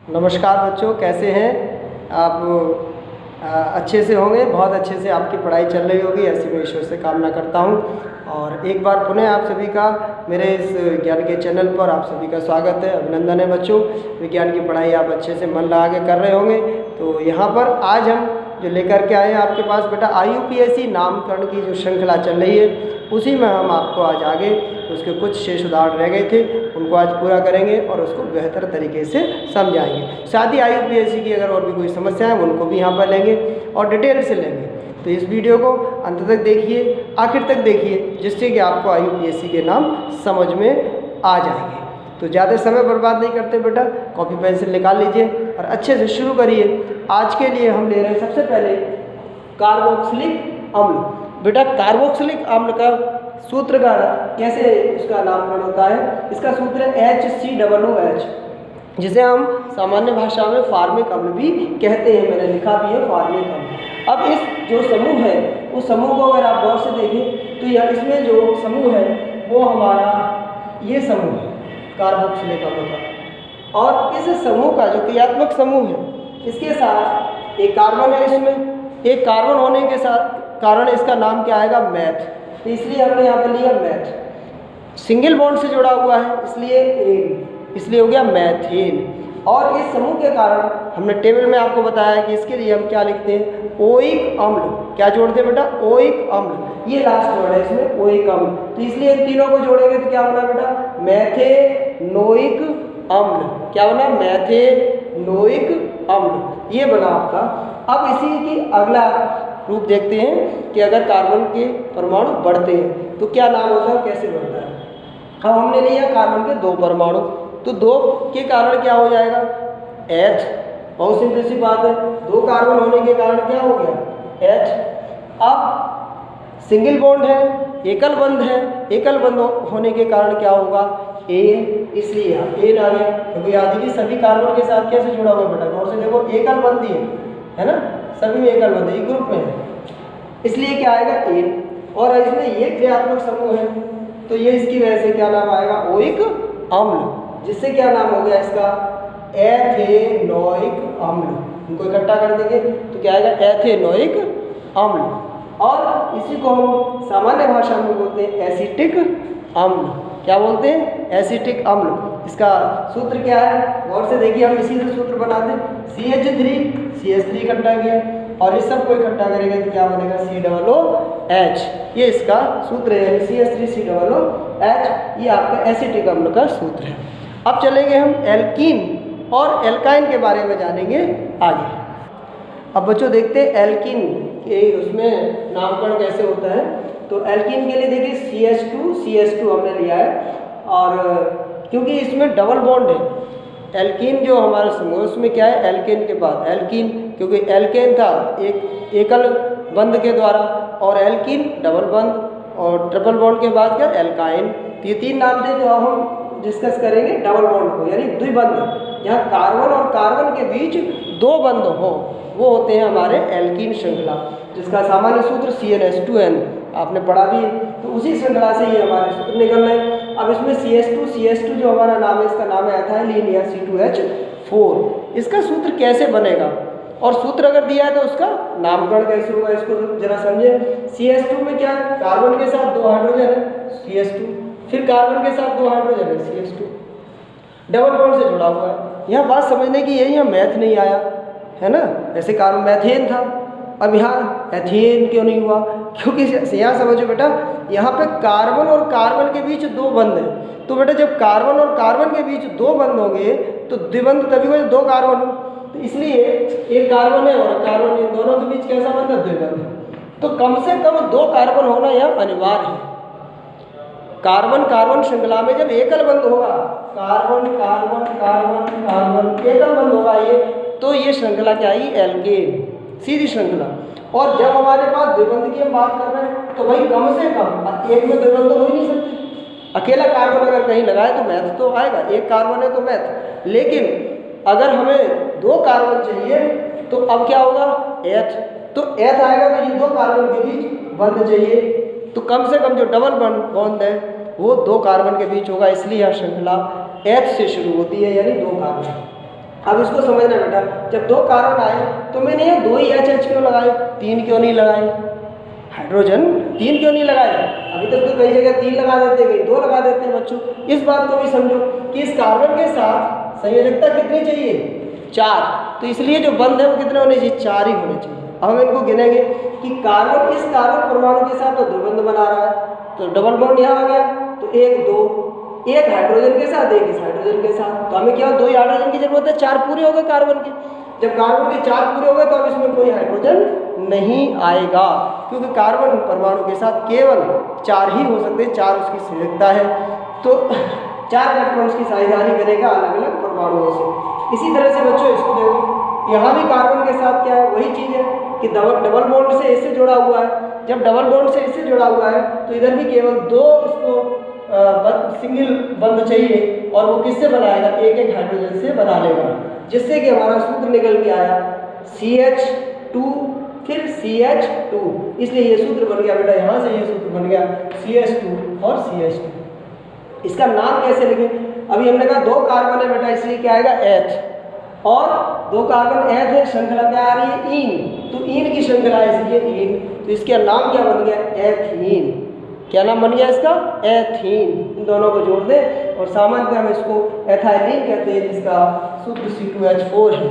नमस्कार बच्चों, कैसे हैं आप? अच्छे से होंगे, बहुत अच्छे से आपकी पढ़ाई चल रही होगी, ऐसी मैं ईश्वर से कामना करता हूं। और एक बार पुनः आप सभी का मेरे इस विज्ञान के चैनल पर आप सभी का स्वागत है, अभिनंदन है बच्चों। विज्ञान की पढ़ाई आप अच्छे से मन लगा के कर रहे होंगे। तो यहाँ पर आज हम जो लेकर के आए हैं आपके पास बेटा IUPAC नामकरण की जो श्रृंखला चल रही है, उसी में हम आपको आज आगे उसके कुछ शेष उदाहरण रह गए थे, उनको आज पूरा करेंगे और उसको बेहतर तरीके से समझाएंगे। साथ ही IUPAC की अगर और भी कोई समस्या है उनको भी यहाँ पर लेंगे और डिटेल से लेंगे। तो इस वीडियो को अंत तक देखिए, आखिर तक देखिए, जिससे कि आपको IUPAC के नाम समझ में आ जाएंगे। तो ज़्यादा समय बर्बाद नहीं करते बेटा, कॉपी पेंसिल निकाल लीजिए और अच्छे से शुरू करिए। आज के लिए हम ले रहे हैं सबसे पहले कार्बोक्सिलिक अम्ल। बेटा कार्बोक्सिलिक अम्ल का सूत्र का कैसे उसका नामकरण होता है? इसका सूत्र है HCOOH, जिसे हम सामान्य भाषा में फार्मिक अम्ल भी कहते हैं। मैंने लिखा भी है फार्मिक अम्ल। अब इस जो समूह है उस समूह को अगर आप गौर से देखें तो यह इसमें जो समूह है वो हमारा ये समूह है कार्बोक्सिलिक अम्ल का। और इस समूह का जो क्रियात्मक समूह है इसके साथ एक कार्बन है, इसमें एक कार्बन होने के साथ कारण इसका नाम क्या आएगा? मैथ। तो इसलिए हमने यहाँ पर लिया मैथ। सिंगल बॉन्ड से जुड़ा हुआ है इसलिए एन, इसलिए हो गया मैथेन। और इस समूह के कारण हमने टेबल में आपको बताया कि इसके लिए हम क्या लिखते हैं? ओइक अम्ल। क्या जोड़ते हैं बेटा? ओइक अम्ल। ये लास्ट वर्ड है इसमें, ओइक अम्ल। तो इसलिए इन तीनों को जोड़ेंगे तो क्या बना बेटा? मैथेनोइक अम्ल। क्या बना? मैथेनोइक अम्ल। ये बना आपका। अब इसी की अगला रूप देखते हैं कि अगर कार्बन के परमाणु बढ़ते हैं तो क्या नाम होता है, कैसे बढ़ता है। अब हमने लिया कार्बन के 2 परमाणु, तो 2 के कारण क्या हो जाएगा? H। बहुत सिंपल सी बात है, 2 कार्बन होने के कारण क्या हो गया? H। अब सिंगल बॉन्ड है, एकल बंध है, एकल बंध होने के कारण क्या होगा? एन। इसलिए यहाँ एन आ गया, क्योंकि याद कीजिए सभी कार्बन के साथ कैसे जुड़ा हुआ बेटा? गौर से देखो, एकल बंध है ना, सभी में एकल बंध, एक ग्रुप में है, इसलिए क्या आएगा? एन। और इसमें ये क्रियात्मक समूह है तो ये इसकी वजह से क्या नाम आएगा? ओइक अम्ल। जिससे क्या नाम हो गया इसका? एथेनोइक अम्ल। इनको इकट्ठा कर देंगे तो क्या आएगा? एथेनोइक अम्ल। और इसी को हम सामान्य भाषा में बोलते हैं एसिटिक अम्ल। क्या बोलते हैं? एसिटिक अम्ल। इसका सूत्र क्या है? गौर से देखिए, हम इसी से सूत्र बनाते हैं। CH3 इकट्ठा किया और इस सब को इकट्ठा करेंगे तो क्या बनेगा? COOH। ये इसका सूत्र है, CH3COOH। ये आपका एसिटिक अम्ल का सूत्र है। अब चलेंगे हम एल्कीन और एल्काइन के बारे में जानेंगे आगे। अब बच्चों देखते हैं एल्कीन के उसमें नामकरण कैसे होता है। तो एल्कीन के लिए देखिए CH2 हमने लिया है, और क्योंकि इसमें डबल बॉन्ड है, एल्कीन जो हमारा समूह उसमें क्या है? एल्केन के बाद एल्कीन, क्योंकि एल्केन था एक एकल बंध के द्वारा, और एल्कीन डबल बंध, और ट्रिपल बॉन्ड के बाद क्या? एल्काइन। तो ये 3 नाम थे जो हम डिस्कस करेंगे डबल बॉन्ड को, यानी द्विबंध, जहाँ कार्बन और कार्बन के बीच 2 बंध हो, वो होते हैं हमारे एल्कीन श्रृंखला, जिसका सामान्य सूत्र CnH2n आपने पढ़ा भी है। तो उसी श्रृंखला से ये हमारे सूत्र निकल रहे हैं। अब इसमें CH2 जो हमारा नाम है, इसका नाम है एथाइलिन या C2H4। इसका सूत्र कैसे बनेगा और सूत्र अगर दिया है तो उसका नामकरण कैसे होगा, इसको जरा समझे। CH2 में क्या है? कार्बन के साथ 2 हाइड्रोजन है CH2, फिर कार्बन के साथ 2 हाइड्रोजन है CH2, डबल बॉन्ड से जुड़ा हुआ है। यहाँ बात समझने की यही है, मैथ नहीं आया है ना। ऐसे कार्बन मैथेन था, अब यहाँ एथेन क्यों नहीं हुआ? क्योंकि यहाँ समझो बेटा, यहाँ पे कार्बन और कार्बन के बीच 2 बंध हैं। तो बेटा जब कार्बन और कार्बन के बीच 2 बंध होंगे तो द्विबंध तभी हो, 2 कार्बन हो। तो इसलिए एक कार्बन है और कार्बन, इन दोनों के बीच कैसा बंध है? द्विबंध। तो कम से कम 2 कार्बन होना यहाँ अनिवार्य है। कार्बन कार्बन श्रृंखला में जब एकल बंध होगा, कार्बन कार्बन कार्बन कार्बन एकल बंध होगा ये, तो ये श्रृंखला क्या आएगी? एल्केन, सीधी श्रृंखला। और जब हमारे पास द्विबंध की हम बात कर रहे हैं तो भाई कम से कम एक में द्विबंध तो हो ही नहीं सकते। अकेला कार्बन अगर कहीं लगाए तो मैथ तो आएगा, एक कार्बन है तो मैथ। लेकिन अगर हमें 2 कार्बन चाहिए तो अब क्या होगा? एथ। तो एथ आएगा तो ये 2 कार्बन के बीच बंध चाहिए, तो कम से कम जो डबल बॉन्ड है वो 2 कार्बन के बीच होगा। इसलिए यह श्रृंखला एथ से शुरू होती है, यानी 2 कार्बन। अब इसको समझना बेटा, जब 2 कार्बन आए तो मैंने ये 2 ही HH क्यों लगाए, 3 क्यों नहीं लगाए? हाइड्रोजन 3 क्यों नहीं लगाए? अभी तक तो कई जगह 3 लगा देते हैं, कहीं 2 लगा देते हैं बच्चों। इस बात को भी समझो कि इस कार्बन के साथ संयोजकता कितनी चाहिए? 4। तो इसलिए जो बंध है वो कितने होने चाहिए? 4 ही होने चाहिए। अब हम इनको गिनेंगे कि कार्बन इस कार्बन परमाणु के साथ तो द्विबंध बना रहा है, तो डबल बॉन्ड यहाँ आ गया, तो 1 2, एक हाइड्रोजन के साथ, एक इस हाइड्रोजन के साथ, तो हमें क्या 2 ही हाइड्रोजन की जरूरत है, 4 पूरे हो गए कार्बन के। जब कार्बन के 4 पूरे हो गए तो अब इसमें कोई हाइड्रोजन नहीं आएगा, क्योंकि कार्बन परमाणु के साथ केवल 4 ही हो सकते हैं, 4 उसकी संयोजकता है, तो 4 इलेक्ट्रॉन्स की साझेदारी करेगा अलग अलग परमाणुओं से। इसी तरह से बच्चों इसको देखो, यहाँ भी कार्बन के साथ क्या है, वही चीज़ है कि डबल बॉन्ड से इससे जुड़ा हुआ है। जब डबल बॉन्ड से इससे जुड़ा हुआ है तो इधर भी केवल 2 इसको सिंगल बंद चाहिए, और वो किससे बनाएगा? एक एक हाइड्रोजन से बना लेगा, जिससे कि हमारा सूत्र निकल के आया CH2 फिर CH2। इसलिए ये सूत्र बन गया बेटा, यहाँ से ये सूत्र बन गया CH2 और CH2। इसका नाम कैसे लिखें? अभी हमने कहा 2 कार्बन है बेटा, इसलिए क्या आएगा? एथ, और 2 कार्बन एथ है, श्रृंखला क्या आ रही है? ईन, तो ईन की श्रृंखला है इसलिए ईन, तो इसका नाम क्या बन गया? एथीन। क्या नाम बन गया इसका? एथीन। इन दोनों को जोड़ दें और सामान्यतः हम इसको एथाइलिन कहते हैं, जिसका सूत्र C2H4 है।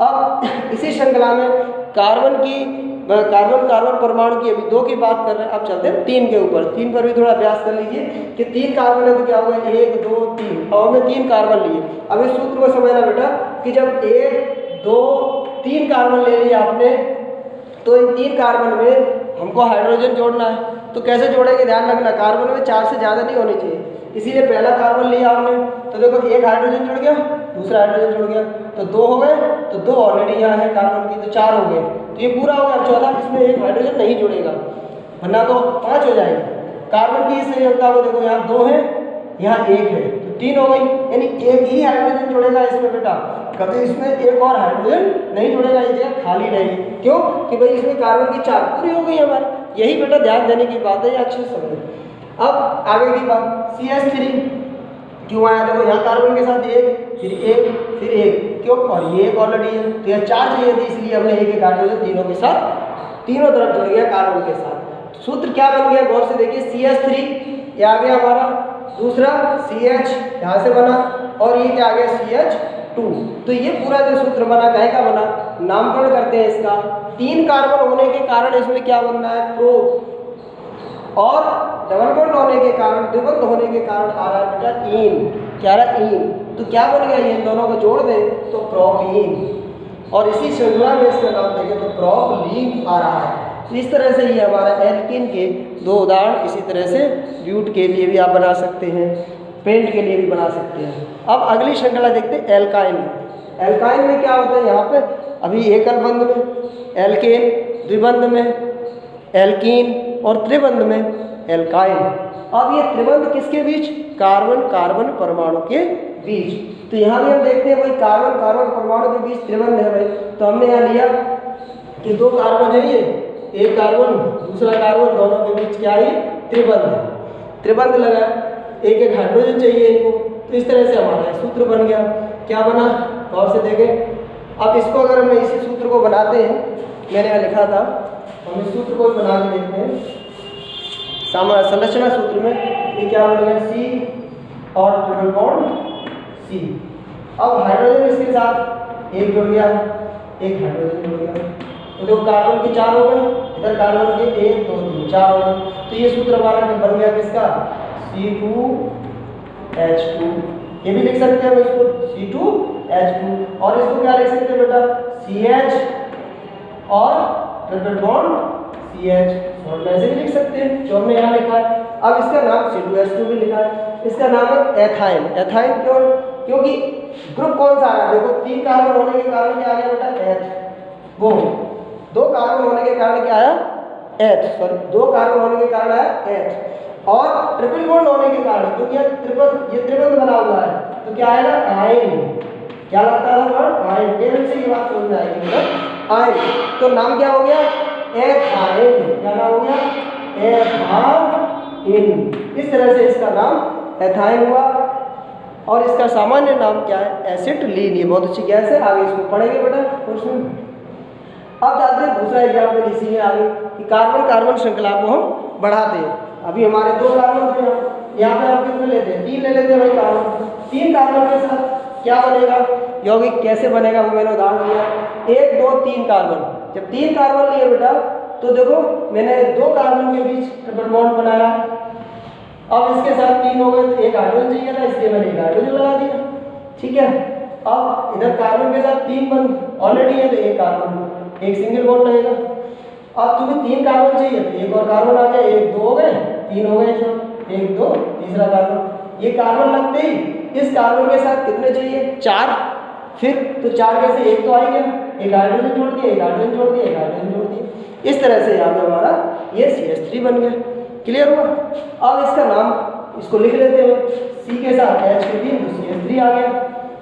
अब इसी श्रृंखला में कार्बन परमाणु की अभी 2 की बात कर रहे हैं, अब चलते हैं 3 के ऊपर। 3 पर भी थोड़ा अभ्यास कर लीजिए कि 3 कार्बन है तो क्या हुआ? 1 2 3, और हमने 3 कार्बन लिए। अब इस सूत्र को समझना बेटा कि जब 1 2 3 कार्बन ले लिए आपने, तो इन 3 कार्बन में हमको हाइड्रोजन जोड़ना है, तो कैसे जोड़ेंगे? ध्यान रखना, कार्बन में 4 से ज़्यादा नहीं होनी चाहिए, इसीलिए पहला कार्बन लिया हमने, तो देखो एक हाइड्रोजन जुड़ गया, दूसरा हाइड्रोजन जुड़ गया, तो 2 हो गए, तो 2 ऑलरेडी यहाँ है कार्बन की, तो 4 हो गए, तो ये पूरा हो गया। चौथा इसमें एक हाइड्रोजन नहीं जुड़ेगा, वरना तो 5 हो जाएंगे। कार्बन की इस संयोजकता को देखो, यहाँ 2 है, यहाँ 1 है, तो 3 हो गई, यानी एक ही हाइड्रोजन जुड़ेगा इसमें बेटा, कभी इसमें एक और हाइड्रोजन नहीं जुड़ेगा, ये जगह खाली रहेगी। क्यों? कि भाई इसमें कार्बन की 4 पूरी हो गई हमारी। यही बेटा ध्यान देने की बात है, ये अच्छे से समझो। अब आगे की बात, CH3 क्यों आया? देखो यहाँ कार्बन के साथ 1 फिर 1 फिर 1, क्यों? और ये एक ऑलरेडी है, तो यह 4 चाहिए थी, इसलिए हमने एक एक हाइड्रोजन तीनों के साथ, तीनों तरफ जुड़ गया कार्बन के साथ। सूत्र क्या बन गया? गौर से देखिए, CH3 ये आ गया हमारा, दूसरा CH यहाँ से बना, और ये क्या आ गया? CH2। तो ये पूरा जो सूत्र बना, काहे का बना? नामकरण करते हैं इसका। 3 कार्बन होने के कारण इसमें क्या बनना है? प्रो, और डबल बॉन्ड होने के कारण, द्विबंध होने के कारण आ रहा है बेटा ईन। क्या रहा? ईन। तो क्या बन गया? ये दोनों को जोड़ दें तो प्रोपीन, और इसी श्रृंखला में इसका नाम देखें तो प्रोपलीन आ रहा है। तो इस तरह से ये हमारा एल्कीन के 2 उदाहरण, इसी तरह से ब्यूट के लिए भी आप बना सकते हैं, पेंट के लिए भी बना सकते हैं। अब अगली श्रृंखला देखते हैं एल्काइन। एल्काइन में क्या होता है? यहाँ पे अभी एकल बंध में एल्केन, द्विबंध में एल्कीन, और त्रिबंध में एल्काइन। अब ये त्रिबंध किसके बीच? कार्बन कार्बन परमाणु के बीच। तो यहाँ भी हम देखते हैं भाई कार्बन कार्बन परमाणु के बीच त्रिबंध है भाई, तो हमने यहाँ लिया कि 2 कार्बन है, ये एक कार्बन दूसरा कार्बन, दोनों के बीच क्या है? त्रिबंध है। त्रिबंध लगा, एक एक हाइड्रोजन चाहिए इनको, तो इस तरह से हमारा सूत्र बन गया। क्या बना? गौर से देखें। अब इसको अगर हम इसी सूत्र को बनाते हैं, मैंने यहाँ लिखा था, हम इस सूत्र को बना के देखते हैं। संरचना सूत्र में ये क्या बन गया? C और ट्रिपल बॉन्ड C। अब हाइड्रोजन इसके साथ एक जुड़ गया, एक हाइड्रोजन जुड़ गया, तो जो कार्बन के 4 हो गए, इधर कार्बन के 1 2 3 4 हो गए। तो ये सूत्र हमारा बन गया किसका? C2H2। ये भी लिख सकते हैं हम इसको C2H2, और इसको क्या लिख सकते हैं बेटा? CH और ट्रिपल बॉन्ड CH, और ऐसे भी लिख सकते हैं जो हमने यहाँ लिखा है। अब इसका नाम C2H2 भी लिखा है, इसका नाम है एथाइन। एथाइन क्यों? क्योंकि ग्रुप कौन सा आ रहा है? देखो 3 कार्बन होने के कारण क्या आ गया बेटा? एथ। वो 2 कार्बन होने के कारण क्या आया? एथ, सॉरी 2 कार्बन होने के कारण आया एथ, और ट्रिपल बॉन्ड होने के कारण, क्योंकि ये त्रिबंध बना हुआ है, तो क्या आएगा? आयन। क्या लगता है वर्ड? आयन। केवल से ये बात समझ में आएगी मतलब आयन। तो नाम क्या हो गया? एथाइन। क्या नाम हो गया? एथाइन। इस तरह से इसका नाम एथाइन हुआ। और इसका सामान्य नाम क्या है? एसिटिलीन। ये बहुत अच्छी गैस है, आगे इसको पढ़ेंगे बेटा कोर्स में। अब जाते हैं दूसरा एग्जाम्पल इसी में आगे कि कार्बन कार्बन श्रृंखला को हम बढ़ाते हैं। अभी हमारे 2 कार्बन थे, यहाँ पे हम कितने लेते हैं? 3 ले लेते हैं भाई कार्बन। 3 कार्बन के साथ क्या बनेगा यौगिक, कैसे बनेगा वो मैंने उदाहरण दिया। 1 2 3 कार्बन। जब 3 कार्बन लिए बेटा तो देखो मैंने 2 कार्बन के बीच ट्रिपल बॉन्ड बनाया। अब इसके साथ 3 हो गए तो 1 हाइड्रोजन चाहिए था, इसलिए मैंने 1 हाइड्रोजन लगा दिया। ठीक है, अब इधर कार्बन के साथ 3 बंद ऑलरेडी है तो 1 कार्बन, 1 सिंगल बॉन्ड लगेगा। अब तुम्हें 3 कार्बन चाहिए तो 1 और कार्बन आ गया, 1 2 हो गए, 3 हो गए, 1 2 तीसरा कार्बन। ये कार्बन लगते ही इस कार्बन के साथ कितने चाहिए? 4। फिर तो 4 में से 1 तो आएंगे, 1 हाइड्रोजन जोड़ दिया, 1 हाइड्रोजन जोड़ दिया, 1 हाइड्रोजन जोड़ दिया। इस तरह से यहाँ पे हमारा ये CH3 बन गया। क्लियर हुआ? अब इसका नाम इसको लिख लेते हैं, C के साथ H के 3 तो CH3 आ गया।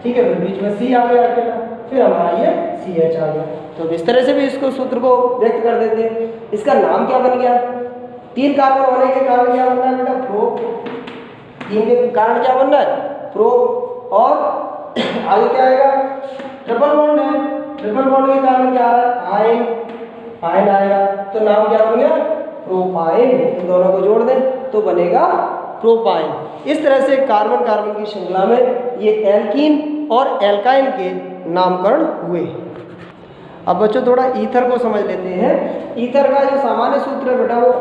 ठीक है, फिर बीच में C आ गया अकेला, फिर हमारा ये CH आ गया। तो इस तरह से भी इसको सूत्र को व्यक्त कर देते हैं। इसका नाम क्या बन गया? 3 कार्बन होने के कारण क्या बनना है बेटा? प्रो। 3 के कारण क्या बनना है? प्रो। और आगे क्या आएगा? ट्रिपल बॉन्ड है, ट्रिपल बॉन्ड के कारण क्या आ रहा है? आयन। आयन आएगा तो नाम क्या बन गया? प्रोपाइन। इन दोनों को जोड़ दें तो बनेगा प्रोपाइन। इस तरह से कार्बन कार्बन की श्रृंखला में ये एल्कीन और एल्काइन के नामकरण हुए। अब बच्चों थोड़ा ईथर को समझ लेते हैं। ईथर का जो सामान्य सूत्र है बेटा वो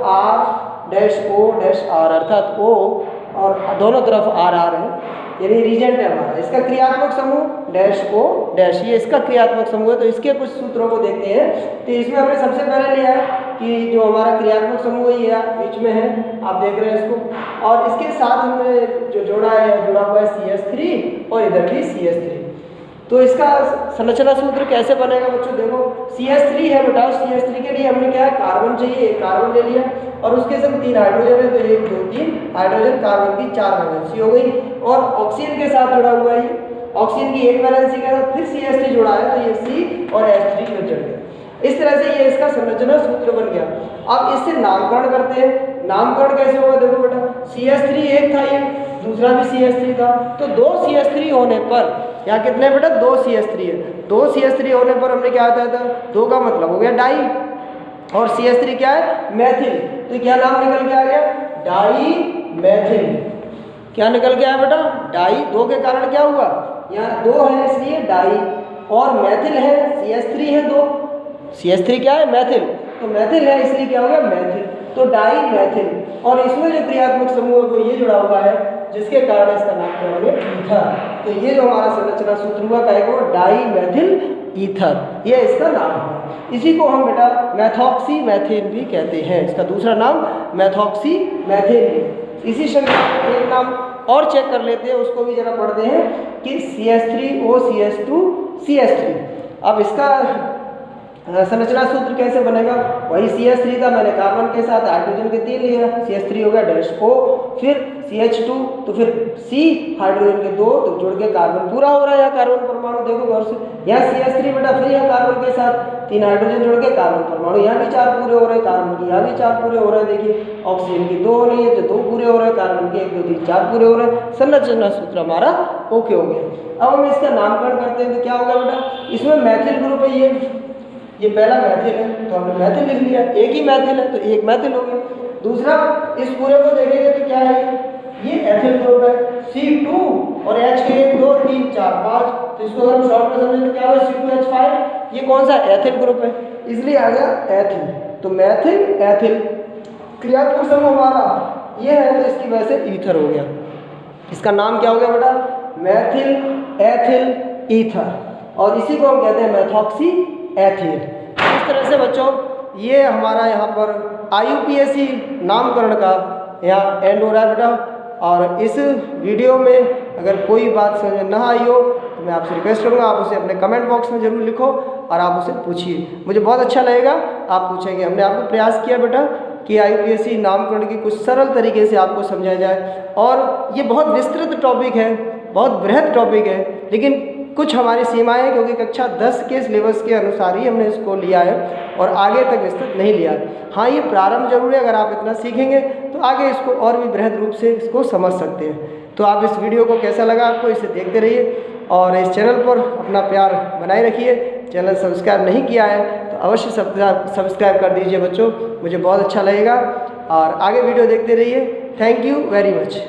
R-O-R अर्थात O और दोनों तरफ R है, यानी रीजेंट है हमारा। इसका क्रियात्मक समूह -O-, ये इसका क्रियात्मक समूह है। तो इसके कुछ सूत्रों को देखते हैं। तो इसमें हमने सबसे पहले लिया है कि जो हमारा क्रियात्मक समूह है ये बीच में है, आप देख रहे हैं इसको। और इसके साथ हमने जो जुड़ा हुआ है CH3 और इधर भी CH3। तो इसका संरचना सूत्र कैसे बनेगा बच्चों? देखो CH3 है बेटा, CH3 के लिए हमने क्या है? कार्बन चाहिए, 1 कार्बन ले लिया और उसके संग 3 हाइड्रोजन है तो 1 2 3 हाइड्रोजन, कार्बन की 4 वैलेंसी हो गई। और ऑक्सीजन के साथ जुड़ा हुआ है, ऑक्सीजन की 1 वैलेंसी के साथ फिर CH3 जुड़ा है तो ये C और H3 में चढ़ गया। इस तरह से ये इसका संरचना सूत्र बन गया। अब इससे नामकरण करते हैं। नामकरण कैसे होगा? देखो बेटा CH3 एक था, ये दूसरा भी CH3 था, तो 2 CH3 होने पर यहाँ कितने बेटा? 2 CH3 है। 2 CH3 होने पर हमने क्या बताया था? 2 का मतलब हो गया डाई और CH3 क्या है? मैथिल। तो क्या नाम निकल के आ गया? डाई मैथिल। क्या निकल के आया बेटा? डाई। 2 के कारण क्या हुआ? यहाँ 2 है इसलिए डाई, और मैथिल है, CH3 है 2, CH3 क्या है? मैथिल। तो मैथिल है इसलिए क्या हो गया? मैथिल। तो डाई मैथिल। और इसमें जो क्रियात्मक समूह है वो ये जुड़ा हुआ है, जिसके कारण इसका नाम क्या हो गया? ईथर। तो ये जो हमारा संरचना सूत्र हुआ क्या है? वो डाई मैथिल ईथर, ये इसका नाम है। इसी को हम बेटा मेथॉक्सी मैथेन भी कहते हैं। इसका दूसरा नाम मेथॉक्सी मैथेन है। इसी श्रृंखला में एक नाम और चेक कर लेते हैं, उसको भी जरा पढ़ते हैं कि CH3OCH2CH3। अब इसका संरचना सूत्र कैसे बनेगा? वही CH3 था, मैंने कार्बन के साथ हाइड्रोजन के 3 लिया, CH3 हो गया -O, फिर CH2 तो फिर C हाइड्रोजन के 2 तो जुड़ के कार्बन पूरा हो रहा है। यहाँ कार्बन परमाणु देखो गौर से, यहाँ CH3 बेटा, फिर यहाँ कार्बन के साथ 3 हाइड्रोजन जुड़ के कार्बन परमाणु, यहाँ भी 4 पूरे हो रहे हैं, कार्बन की यहाँ भी 4 पूरे हो रहे हैं। देखिए ऑक्सीजन की 2 होनी है तो 2 पूरे हो रहे हैं, कार्बन के 1 2 3 4 पूरे हो रहे हैं। संरचना सूत्र हमारा ओके हो गया। अब हम इसका नामकरण करते हैं तो क्या होगा बेटा? इसमें मैथिल ग्रुप है, ये पहला मैथिल है तो हमने मैथिल लिख लिया, एक ही मैथिल है तो एक मैथिल हो गया। दूसरा इस पूरे को देखेंगे तो क्या है? ये एथिल ग्रुप है, C2 और H के 1 2 3 4 5, तो इसको अगर हम शॉर्ट में समझें तो क्या होगा? C2H5। ये कौन सा? एथिल ग्रुप है, इसलिए आ गया एथिल। तो मैथिल एथिल क्रियात्मक समूह हमारा ये है, तो इसकी वजह से ईथर हो गया। इसका नाम क्या हो गया बेटा? मैथिल एथिल ईथर, और इसी को हम कहते हैं मेथॉक्सी एथिल। इस तरह से बच्चों ये हमारा यहाँ पर IUPAC नामकरण का यहाँ एंड हो रहा है बेटा। और इस वीडियो में अगर कोई बात समझ में ना आई हो तो मैं आपसे रिक्वेस्ट करूँगा आप उसे अपने कमेंट बॉक्स में ज़रूर लिखो और आप उसे पूछिए, मुझे बहुत अच्छा लगेगा आप पूछेंगे। हमने आपको प्रयास किया बेटा कि IUPAC नामकरण की कुछ सरल तरीके से आपको समझाया जाए। और ये बहुत विस्तृत टॉपिक है, बहुत बृहद टॉपिक है, लेकिन कुछ हमारी सीमाएं, क्योंकि कक्षा 10 के सिलेबस के अनुसार ही हमने इसको लिया है और आगे तक विस्तृत नहीं लिया है। हाँ, ये प्रारंभ जरूर है, अगर आप इतना सीखेंगे तो आगे इसको और भी बृहद रूप से इसको समझ सकते हैं। तो आप इस वीडियो को कैसा लगा आपको, इसे देखते रहिए और इस चैनल पर अपना प्यार बनाए रखिए। चैनल सब्सक्राइब नहीं किया है तो अवश्य सब्सक्राइब कर दीजिए बच्चों, मुझे बहुत अच्छा लगेगा और आगे वीडियो देखते रहिए। Thank you very much.